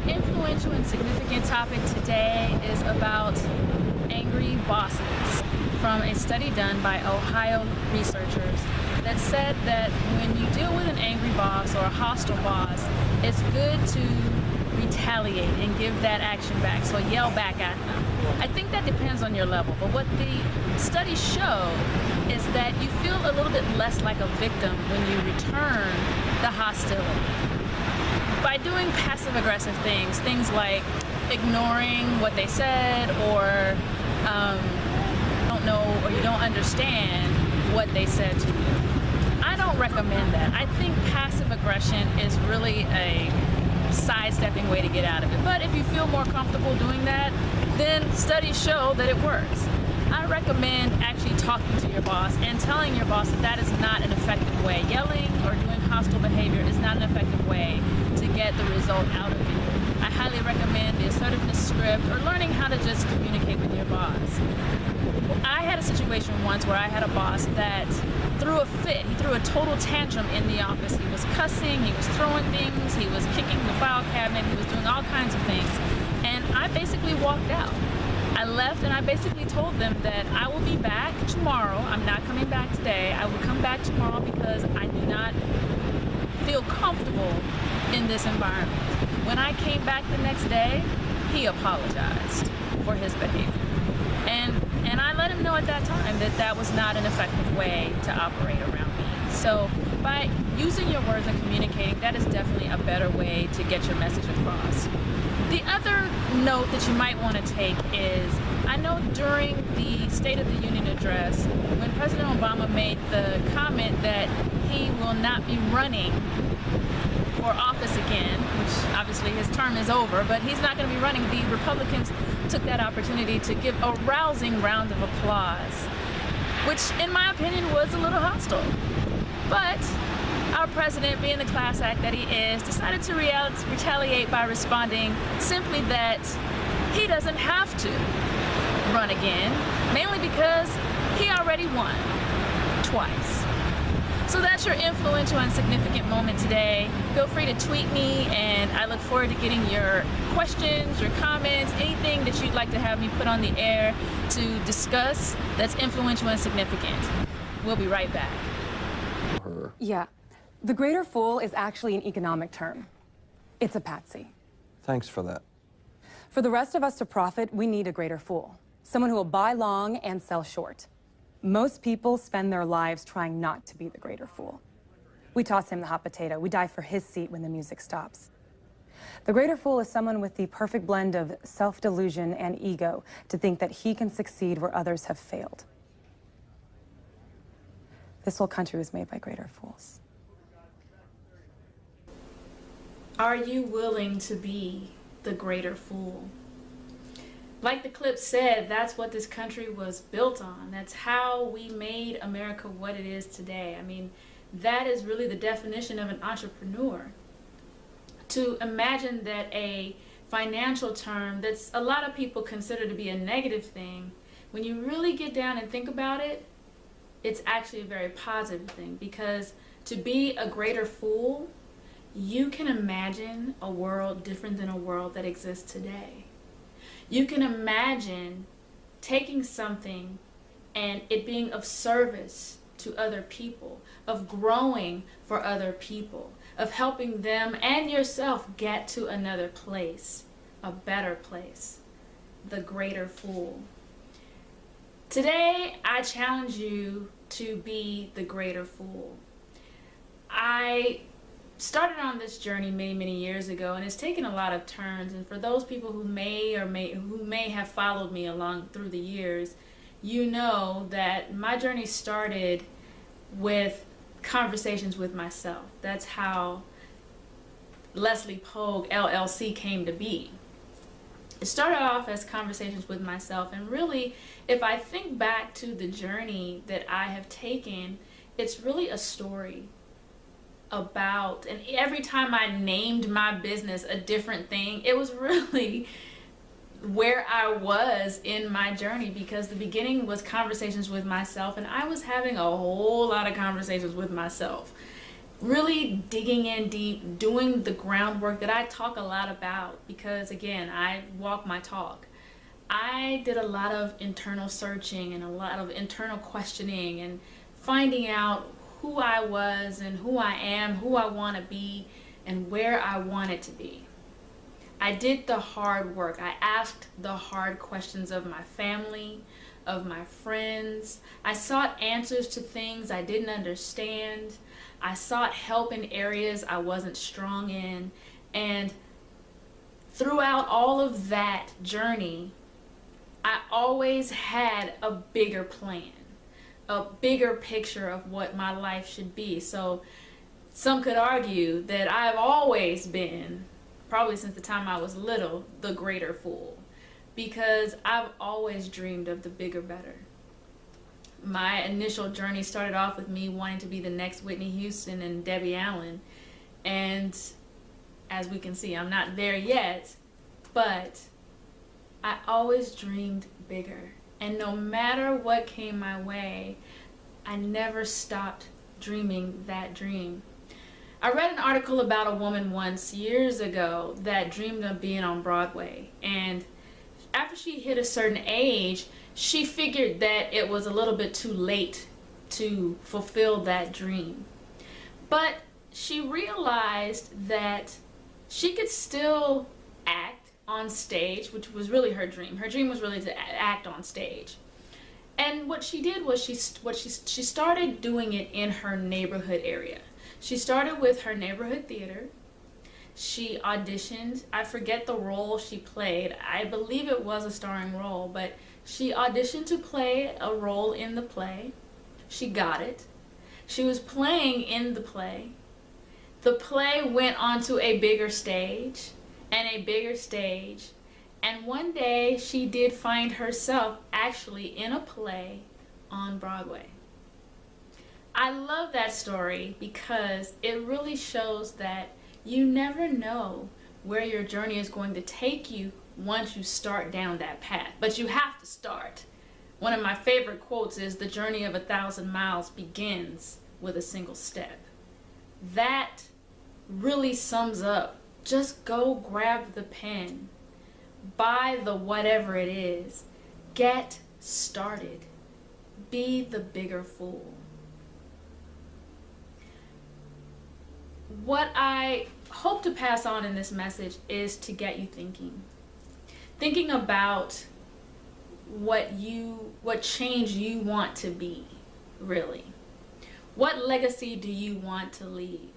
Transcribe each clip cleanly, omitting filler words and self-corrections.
influential and significant topic today is about angry bosses, from a study done by Ohio researchers that said that when you deal with an angry boss or a hostile boss, it's good to retaliate and give that action back, so yell back at them. I think that depends on your level, but what the studies show is that you feel a little bit less like a victim when you return the hostility. By doing passive-aggressive things like ignoring what they said, or don't know, or you don't understand what they said to you. I don't recommend that. I think passive aggression is really a sidestepping way to get out of it. But if you feel more comfortable doing that, then studies show that it works. I recommend actually talking to your boss and telling your boss that that is not an effective way. Yelling or doing hostile behavior is not an effective way to get the result out of you. I highly recommend the assertiveness script, or learning how to just communicate with your boss. I had a situation once where I had a boss that threw a fit. He threw a total tantrum in the office. He was cussing, he was throwing things, he was kicking the file cabinet, he was doing all kinds of things. And I basically walked out. I left and I basically told them that I will be back tomorrow. I'm not coming back today. I will come back tomorrow because I do not feel comfortable in this environment. When I came back the next day, he apologized for his behavior. And I let him know at that time that that was not an effective way to operate around me. So by using your words and communicating, that is definitely a better way to get your message across. The other note that you might want to take is, I know during the State of the Union address, when President Obama made the comment that he will not be running for office again, which obviously his term is over, but he's not going to be running, the Republicans took that opportunity to give a rousing round of applause, which in my opinion was a little hostile. But our president, being the class act that he is, decided to retaliate by responding simply that he doesn't have to run again, mainly because he already won twice. So that's your influential and significant moment today. Feel free to tweet me, and I look forward to getting your questions, your comments, anything that you'd like to have me put on the air to discuss that's influential and significant. We'll be right back. Yeah. The greater fool is actually an economic term. It's a patsy. Thanks for that. For the rest of us to profit, we need a greater fool. Someone who will buy long and sell short. Most people spend their lives trying not to be the greater fool. We toss him the hot potato. We die for his seat when the music stops. The greater fool is someone with the perfect blend of self-delusion and ego to think that he can succeed where others have failed. This whole country was made by greater fools. Are you willing to be the greater fool? Like the clip said, that's what this country was built on. That's how we made America what it is today. I mean, that is really the definition of an entrepreneur. To imagine that a financial term that's a lot of people consider to be a negative thing, when you really get down and think about it, it's actually a very positive thing, because to be a greater fool, you can imagine a world different than a world that exists today. You can imagine taking something and it being of service to other people, of growing for other people, of helping them and yourself get to another place, a better place, the greater fool. Today, I challenge you to be the greater fool. I started on this journey many years ago, and it's taken a lot of turns. And for those people who may have followed me along through the years, you know that my journey started with conversations with myself. That's how Leslie Pogue LLC came to be. It started off as conversations with myself, and really, if I think back to the journey that I have taken, it's really a story about, and every time I named my business a different thing, it was really where I was in my journey, because the beginning was conversations with myself, and I was having a whole lot of conversations with myself. really digging in deep, doing the groundwork that I talk a lot about, because again, I walk my talk. I did a lot of internal searching and a lot of internal questioning and finding out who I was and who I am, who I want to be, and where I wanted to be. I did the hard work. I asked the hard questions of my family, of my friends. I sought answers to things I didn't understand. I sought help in areas I wasn't strong in. And throughout all of that journey, I always had a bigger plan, a bigger picture of what my life should be. So some could argue that I've always been, probably since the time I was little, the greater fool, because I've always dreamed of the bigger, better. My initial journey started off with me wanting to be the next Whitney Houston and Debbie Allen, and as we can see, I'm not there yet, but I always dreamed bigger. And no matter what came my way, I never stopped dreaming that dream. I read an article about a woman once years ago that dreamed of being on Broadway, and after she hit a certain age, she figured that it was a little bit too late to fulfill that dream. But she realized that she could still act on stage, which was really her dream. Her dream was really to act on stage. And what she did was she started doing it in her neighborhood area. She started with her neighborhood theater. She auditioned. I forget the role she played. I believe it was a starring role, but she auditioned to play a role in the play. She got it. She was playing in the play. The play went onto a bigger stage and a bigger stage. And one day she did find herself actually in a play on Broadway. I love that story because it really shows that you never know where your journey is going to take you once you start down that path, but you have to start. One of my favorite quotes is, "The journey of 1,000 miles begins with a single step." That really sums up, just go grab the pen, buy the whatever it is, get started, be the bigger fool. What I hope to pass on in this message is to get you thinking about what change you want to be, really. What legacy do you want to leave?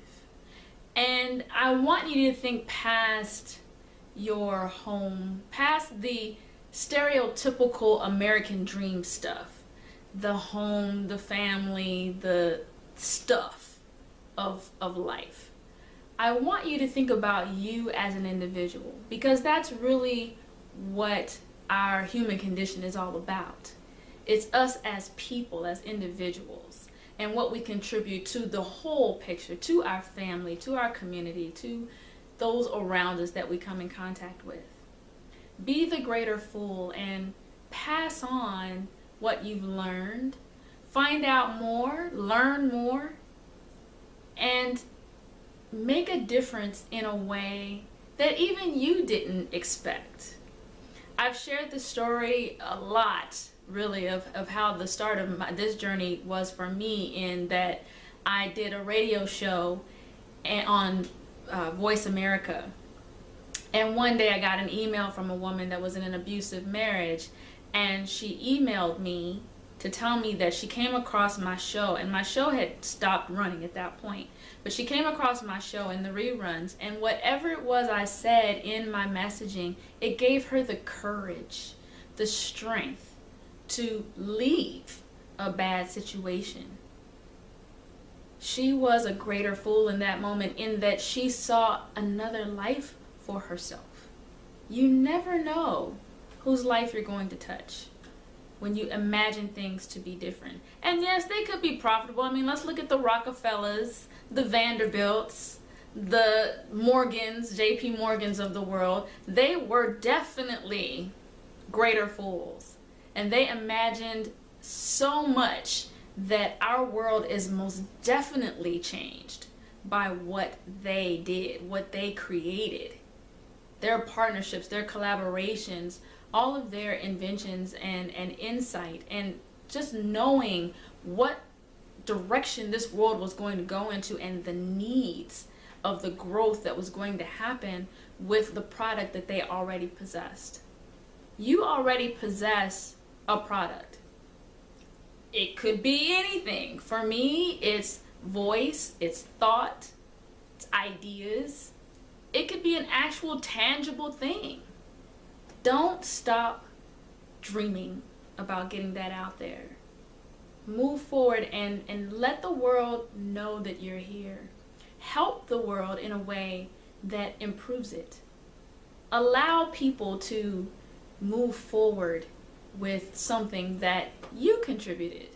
And I want you to think past your home, past the stereotypical American dream stuff, the home, the family, the stuff of life. I want you to think about you as an individual, because that's really what our human condition is all about. It's us as people, as individuals, and what we contribute to the whole picture, to our family, to our community, to those around us that we come in contact with. Be the greater fool and pass on what you've learned. Find out more, learn more, and make a difference in a way that even you didn't expect. I've shared the story a lot, really, of how the start of this journey was for me, in that I did a radio show on Voice America. And one day I got an email from a woman that was in an abusive marriage, and she emailed me to tell me that she came across my show, and my show had stopped running at that point, but she came across my show in the reruns, and whatever it was I said in my messaging, it gave her the courage, the strength to leave a bad situation. She was a greater fool in that moment, in that she saw another life for herself. You never know whose life you're going to touch when you imagine things to be different. And yes, they could be profitable. I mean, let's look at the Rockefellers, the Vanderbilts, the Morgans, JP Morgans of the world. They were definitely greater fools. And they imagined so much that our world is most definitely changed by what they did, what they created, their partnerships, their collaborations, all of their inventions and insight, and just knowing what direction this world was going to go into and the needs of the growth that was going to happen with the product that they already possessed. You already possess a product. It could be anything. For me, it's voice, it's thought, it's ideas. It could be an actual tangible thing. Don't stop dreaming about getting that out there. Move forward and let the world know that you're here. Help the world in a way that improves it. Allow people to move forward with something that you contributed,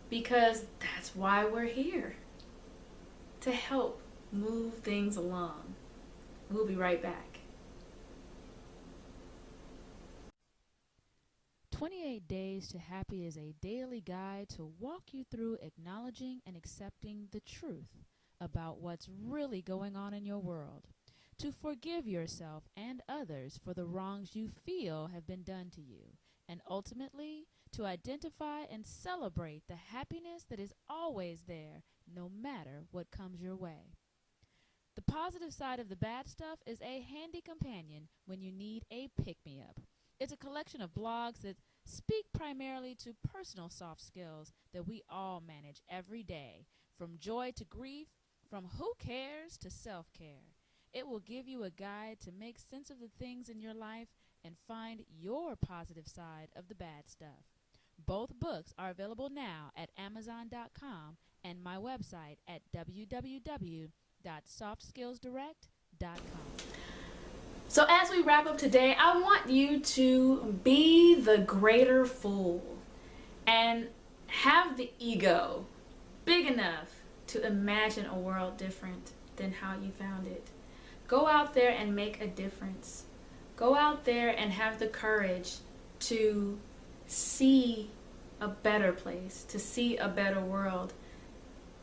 because that's why we're here, to help move things along. We'll be right back. 28 Days to Happy is a daily guide to walk you through acknowledging and accepting the truth about what's really going on in your world, to forgive yourself and others for the wrongs you feel have been done to you, and ultimately to identify and celebrate the happiness that is always there no matter what comes your way. The positive side of the bad stuff is a handy companion when you need a pick-me-up. It's a collection of blogs that speak primarily to personal soft skills that we all manage every day, from joy to grief, from who cares to self-care. It will give you a guide to make sense of the things in your life and find your positive side of the bad stuff. Both books are available now at Amazon.com and my website at www.softskillsdirect.com. So as we wrap up today, I want you to be the greater fool and have the ego big enough to imagine a world different than how you found it. Go out there and make a difference. Go out there and have the courage to see a better place, to see a better world,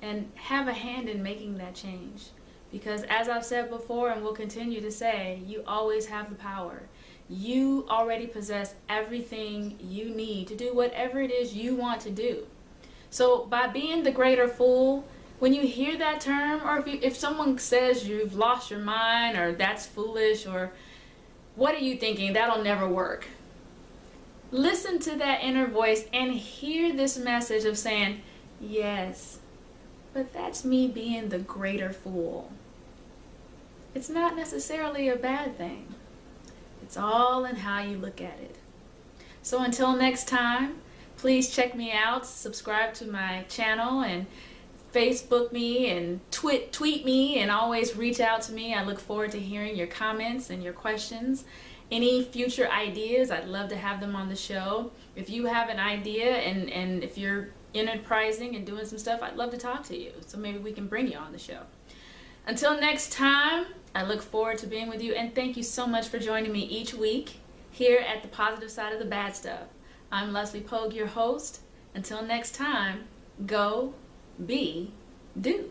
and have a hand in making that change. Because as I've said before and will continue to say, you always have the power. You already possess everything you need to do whatever it is you want to do. So by being the greater fool, when you hear that term, or if someone says you've lost your mind, or that's foolish, or what are you thinking, that'll never work, listen to that inner voice and hear this message of saying, yes, but that's me being the greater fool. It's not necessarily a bad thing. It's all in how you look at it. So until next time, please check me out, subscribe to my channel, and Facebook me and tweet me, and always reach out to me. I look forward to hearing your comments and your questions. Any future ideas, I'd love to have them on the show. If you have an idea and if you're enterprising and doing some stuff, I'd love to talk to you. So maybe we can bring you on the show. Until next time, I look forward to being with you, and thank you so much for joining me each week here at the Positive Side of the Bad Stuff. I'm Leslie Pogue, your host. Until next time, go, be, do.